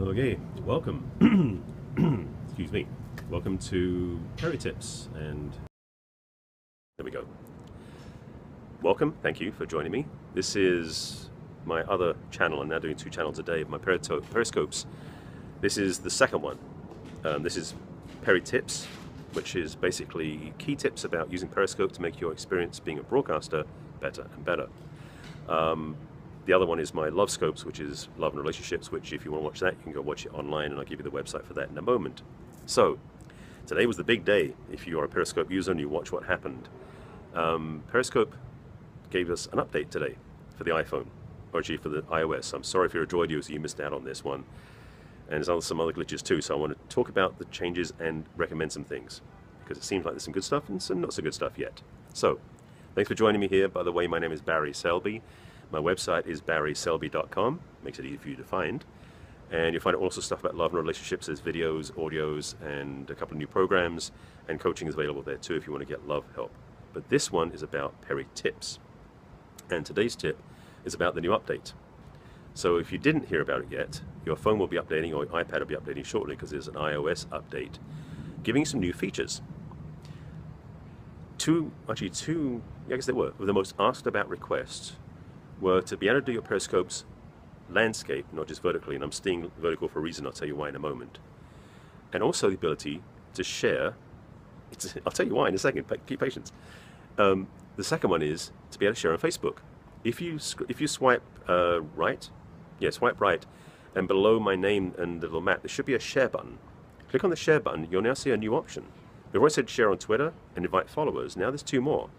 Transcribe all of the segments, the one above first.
Okay, welcome. Excuse me. Welcome to Peri-tips, and there we go. Welcome, thank you for joining me. This is my other channel. I'm now doing 2 channels a day of my periscopes. This is the second one. This is Peri-tips, which is basically key tips about using Periscope to make your experience being a broadcaster better and better. The other one is my love scopes, which is love and relationships, which if you want to watch that, you can go watch it online, and I'll give you the website for that in a moment. So, today was the big day. If you are a Periscope user and you watch what happened, Periscope gave us an update today for the iPhone, or actually for the iOS. I'm sorry if you're a Droid user, you missed out on this one. And there's some other glitches too, so I want to talk about the changes and recommend some things, because it seems like there's some good stuff and some not so good stuff yet. So, thanks for joining me here. By the way, my name is Barry Selby. My website is barryselby.com, makes it easy for you to find. And you'll find also stuff about love and relationships. There's videos, audios, and a couple of new programs, and coaching is available there too if you want to get love help. But this one is about Peri-tips. And today's tip is about the new update. So if you didn't hear about it yet, your phone will be updating, or your iPad will be updating shortly, because there's an iOS update giving some new features. Two, I guess they were the most asked about requests were to be able to do your periscopes landscape, not just vertically, and I'm staying vertical for a reason, I'll tell you why in a moment. And also the ability to share, I'll tell you why in a second, keep patience. The second one is to be able to share on Facebook. If you swipe right, swipe right, and below my name and the little map, there should be a share button. Click on the share button, you'll now see a new option. We've already said share on Twitter and invite followers. Now there's 2 more.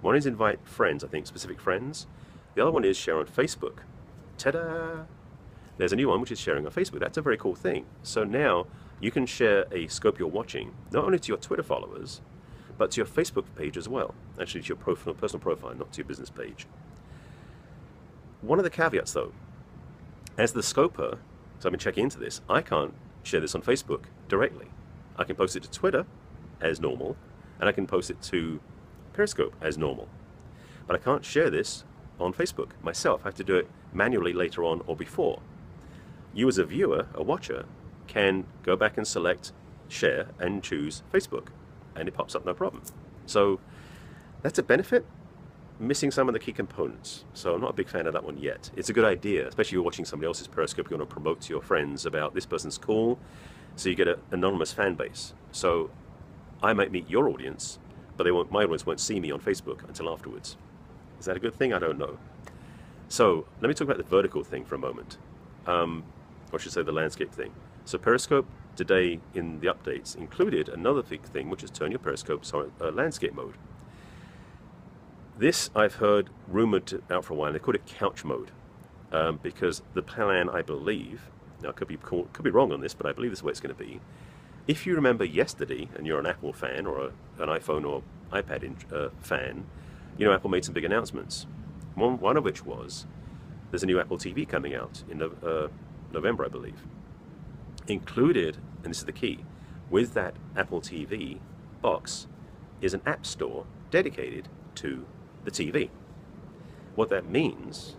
One is invite friends, I think specific friends. The other one is share on Facebook. Ta-da! There's a new one which is sharing on Facebook. That's a very cool thing. So now you can share a scope you're watching, not only to your Twitter followers, but to your Facebook page as well. Actually, to your personal profile, not to your business page. One of the caveats though, as the scoper, so I've been checking into this, I can't share this on Facebook directly. I can post it to Twitter as normal, and I can post it to Periscope as normal. But I can't share this on Facebook myself. I have to do it manually later on or before. You as a viewer, a watcher, can go back and select share and choose Facebook, and it pops up no problem. So that's a benefit, missing some of the key components. So I'm not a big fan of that one yet. It's a good idea, especially if you're watching somebody else's Periscope, you want to promote to your friends about this person's cool, so you get an anonymous fan base. So I might meet your audience, but my audience won't see me on Facebook until afterwards. Is that a good thing? I don't know. So let me talk about the vertical thing for a moment, or I should say the landscape thing. So Periscope today in the updates included another big thing, which is turn your Periscopes on landscape mode. This I've heard rumored out for a while. They call it couch mode, because the plan, I believe, now I could be wrong on this, but I believe this is the way it's going to be. If you remember yesterday, and you're an Apple fan or an iPhone or iPad fan, you know Apple made some big announcements. One of which was there's a new Apple TV coming out in November, I believe. Included, and this is the key, with that Apple TV box is an app store dedicated to the TV. What that means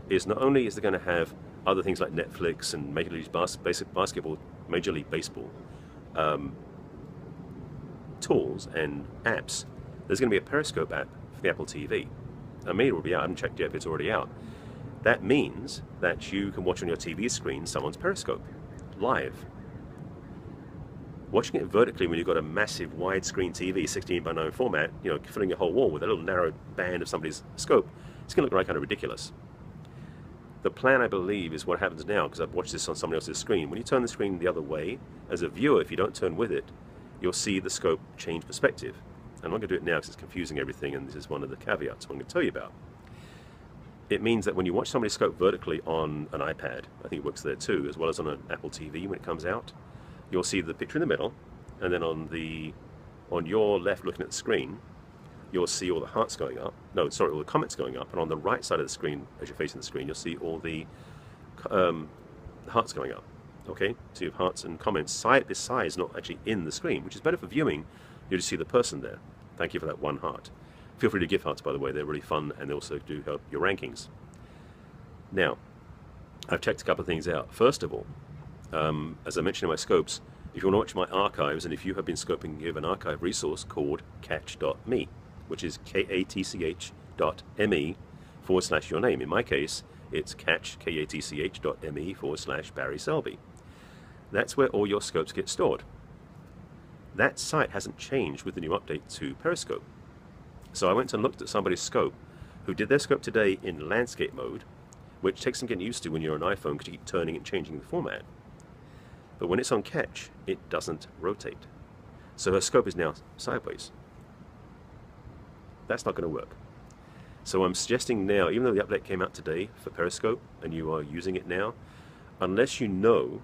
is not only is it going to have other things like Netflix and Major League Baseball tools and apps, there's going to be a Periscope app for the Apple TV. I mean, it will be out. I haven't checked yet if it's already out. That means that you can watch on your TV screen someone's Periscope live. Watching it vertically when you've got a massive widescreen TV, 16:9 format, you know, filling your whole wall with a little narrow band of somebody's scope, it's going to look kind of ridiculous. The plan, I believe, is what happens now, because I've watched this on somebody else's screen. When you turn the screen the other way, as a viewer, if you don't turn with it, you'll see the scope change perspective. I'm not going to do it now because it's confusing everything, and this is one of the caveats I'm going to tell you about. It means that when you watch somebody scope vertically on an iPad, I think it works there too, as well as on an Apple TV when it comes out, you'll see the picture in the middle, and then on your left looking at the screen, you'll see all the hearts going up. No, sorry, all the comments going up, and on the right side of the screen, as you're facing the screen, you'll see all the hearts going up. Okay, so you have hearts and comments side by side, not actually in the screen, which is better for viewing. You just see the person there. Thank you for that 1 heart. Feel free to give hearts, by the way. They're really fun, and they also do help your rankings. Now, I've checked a couple of things out. First of all, as I mentioned in my scopes, if you want to watch my archives, and if you have been scoping, you have an archive resource called catch.me, which is katch.me/your name. In my case, it's katch.me/Barry Selby. That's where all your scopes get stored. That site hasn't changed with the new update to Periscope. So I went and looked at somebody's scope who did their scope today in landscape mode, which takes some getting used to when you're on an iPhone because you keep turning and changing the format. But when it's on catch, it doesn't rotate. So her scope is now sideways. That's not going to work. So I'm suggesting now, even though the update came out today for Periscope and you are using it now, unless you know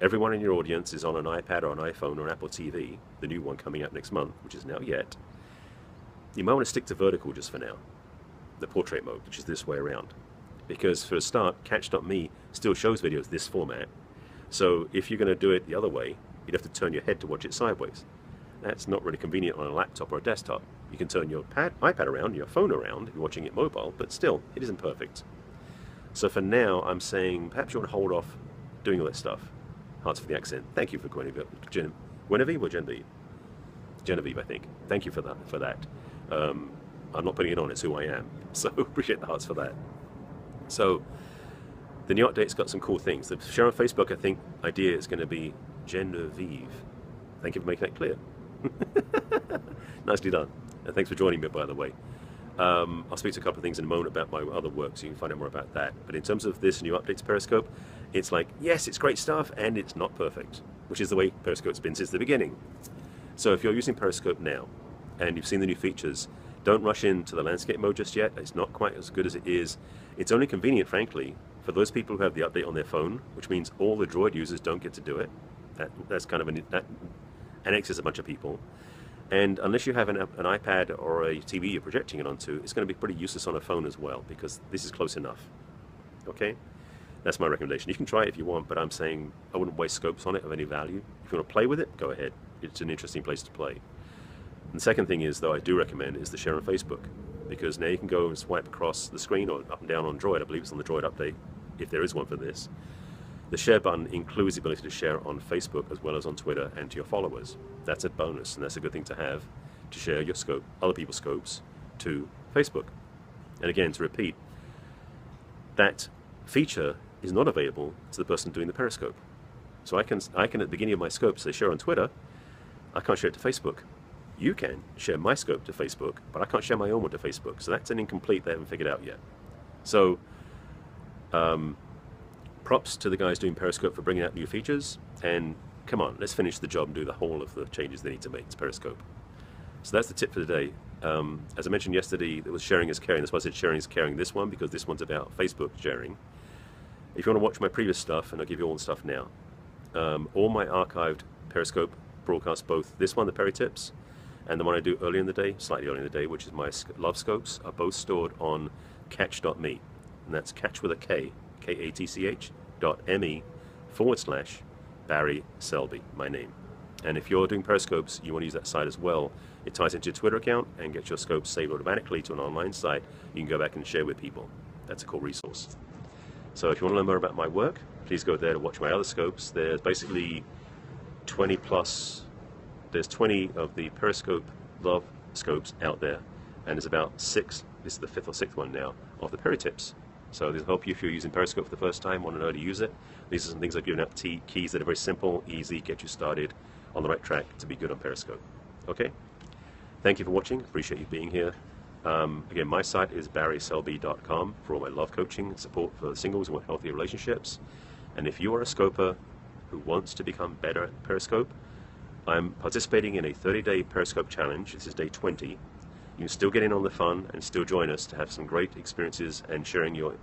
everyone in your audience is on an iPad or an iPhone or an Apple TV, the new one coming out next month, which is now yet, you might want to stick to vertical just for now, the portrait mode, which is this way around. Because for a start, catch.me still shows videos this format. So if you're going to do it the other way, you'd have to turn your head to watch it sideways. That's not really convenient on a laptop or a desktop. You can turn your iPad around, your phone around, if you're watching it mobile, but still, it isn't perfect. So for now, I'm saying perhaps you want to hold off doing all that stuff. Hearts for the accent. Thank you for Genevieve or Genevieve? Genevieve, I think. Thank you for that. I'm not putting it on, it's who I am. So appreciate the hearts for that. So the new update's got some cool things. The share on Facebook, I think, idea is going to be Genevieve. Thank you for making that clear. Nicely done. And thanks for joining me, by the way. I'll speak to a couple of things in a moment about my other work, so you can find out more about that. But in terms of this new update to Periscope, it's like, yes, it's great stuff, and it's not perfect, which is the way Periscope's been since the beginning. So if you're using Periscope now, and you've seen the new features, don't rush into the landscape mode just yet. It's not quite as good as it is. It's only convenient, frankly, for those people who have the update on their phone, which means all the Droid users don't get to do it. That's kind of that annexes a bunch of people. And unless you have an iPad or a TV you're projecting it onto, it's going to be pretty useless on a phone as well, because this is close enough. Okay? That's my recommendation. You can try it if you want, but I'm saying I wouldn't waste scopes on it of any value. If you want to play with it, go ahead. It's an interesting place to play. And the second thing is, though, I do recommend is the share on Facebook, because now you can go and swipe across the screen or up and down on Droid. I believe it's on the Droid update, if there is one for this. The share button includes the ability to share on Facebook as well as on Twitter and to your followers. That's a bonus, and that's a good thing to have, to share your scope, other people's scopes, to Facebook. And again, to repeat, that feature is not available to the person doing the Periscope. So I can at the beginning of my scope say share on Twitter. I can't share it to Facebook. You can share my scope to Facebook, but I can't share my own one to Facebook. So that's an incomplete they haven't figured out yet. So props to the guys doing Periscope for bringing out new features, and come on, let's finish the job and do the whole of the changes they need to make to Periscope. So that's the tip for today. As I mentioned yesterday, there was sharing is caring. That's why I said sharing is caring this one, because this one's about Facebook sharing. If you want to watch my previous stuff, and I'll give you all the stuff now, all my archived Periscope broadcasts, both this one, the Peri-tips, and the one I do early in the day, slightly early in the day, which is my love scopes, are both stored on catch.me. And that's catch with a K, katch.me/Barry Selby, my name. And if you're doing Periscopes, you want to use that site as well. It ties into your Twitter account and gets your scopes saved automatically to an online site. You can go back and share with people. That's a cool resource. So if you want to learn more about my work, please go there to watch my other scopes. There's basically 20 plus, there's 20 of the Periscope love scopes out there. And there's about 6, this is the 5th or 6th one now, of the Peri-tips. So this will help you if you're using Periscope for the first time, want to know how to use it. These are some things I've given out, keys that are very simple, easy, get you started on the right track to be good on Periscope. Okay? Thank you for watching. Appreciate you being here. Again, my site is barryselby.com for all my love coaching and support for singles who want healthy relationships. And if you are a scoper who wants to become better at Periscope, I'm participating in a 30-day Periscope challenge. This is day 20. You can still get in on the fun and still join us to have some great experiences and sharing your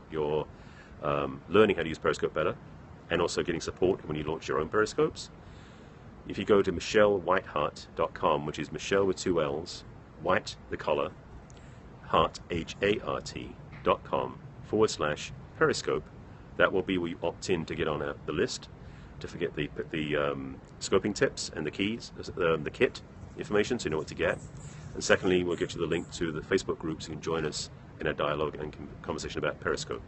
learning how to use Periscope better, and also getting support when you launch your own Periscopes. If you go to michellewhitehart.com, which is Michelle with 2 L's, White, the color, Hart, HART.com/Periscope, that will be where you opt in to get on the list, to forget the scoping tips and the keys, the kit information, so you know what to get. And secondly, we'll get you the link to the Facebook group so you can join us in a dialogue and conversation about Periscope.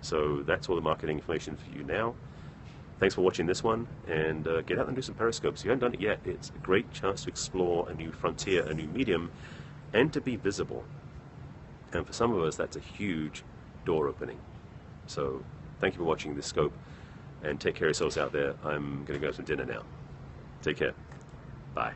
So that's all the marketing information for you now. Thanks for watching this one, and get out and do some periscopes. If you haven't done it yet, it's a great chance to explore a new frontier, a new medium, and to be visible. And for some of us, that's a huge door opening. So thank you for watching this scope, and take care of yourselves out there. I'm going to go have some dinner now. Take care. Bye.